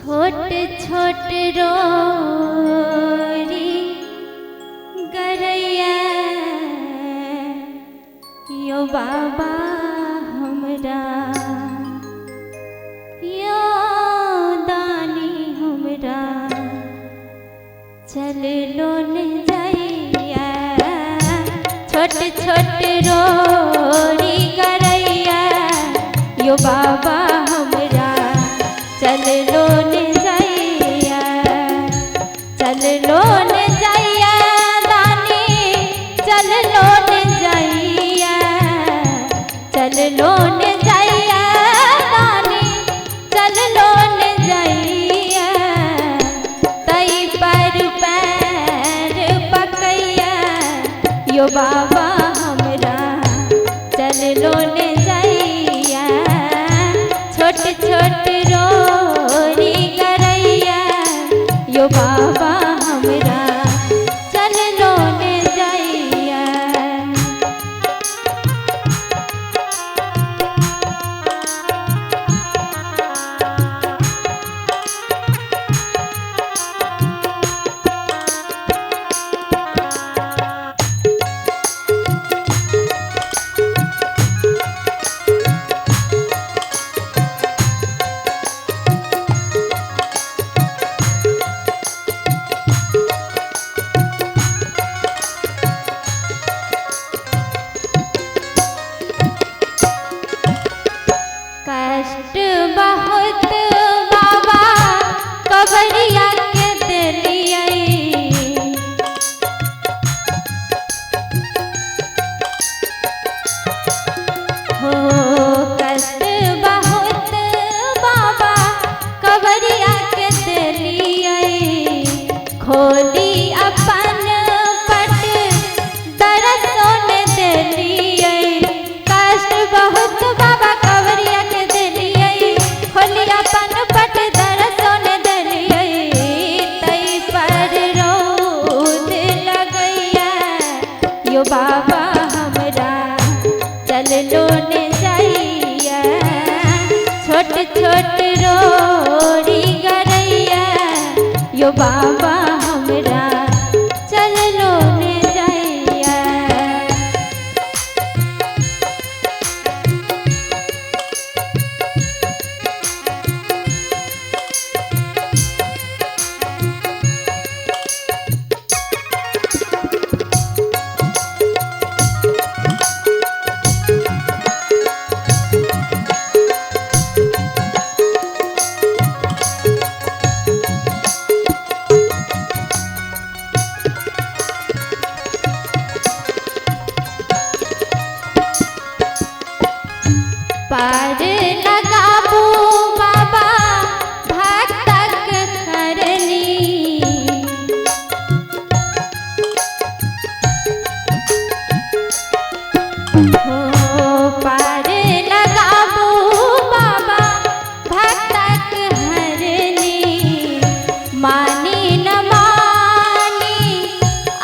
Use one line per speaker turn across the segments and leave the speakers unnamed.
छोट छोट रोरी गरैया यो बाबा हमरा यो दानी हमरा चल लो न जाइया। छोट छोट रोरी गरैया यो बाबा हमरा चल लो न जाइया। चल लो न जाइया दानी चल लो न जाइया। चल लो न जाइया दानी चल लो न जाइया। तई पर पैर पकैया यो बाबा हमरा चल लो न जाइया। छोट छोट रोरी गरैया यो बाबा हमरा चल लो न जाइया। कष्ट बहुत बाबा कबरिया के दिलियै। हो कष्ट बहुत बाबा कबरिया के दिलियै। खोली अपन पट दरसों ने दिलियै। कष्ट बहुत बाबा कबरिया के दिलियै। खोली अपन पट दरसों ने दिलियै। तई पर रोद लगैया यो बाबा हमरा चल लो न जाइया। छोट छोट रोरी गरैया यो बाबा हमरा चल लो न जाइया। पार लगाबू बाबा भक्तक करनी। हो पार लगाबू बाबा भक्तक हरनी। मानी न मानी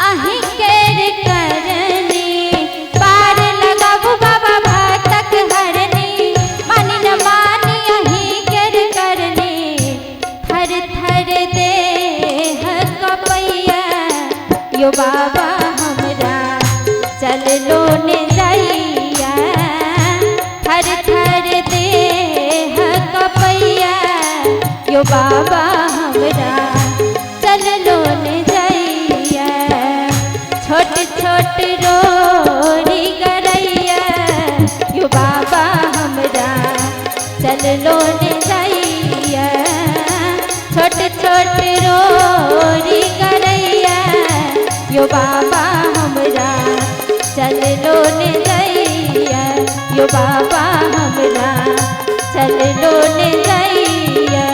अहीं केर करनी। पार लगाबू बाबा भक्तक हरनी। मानी न मानी अहीं केर करनी। थर थर देह कपैया यो बाबा हमरा चल लो न जाइया। थर थर देह कपैया यो बाबा हमरा चल लो न जाइया। छोट छोट रोरी गरैया यो बाबा हमरा चल लो न जाइया। छोट छोट रोरी गरैया यो बाबा हमरा चल लो न जाइया। यो बाबा हमरा चल लो न जाइया।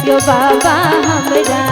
यो बाबा हमरा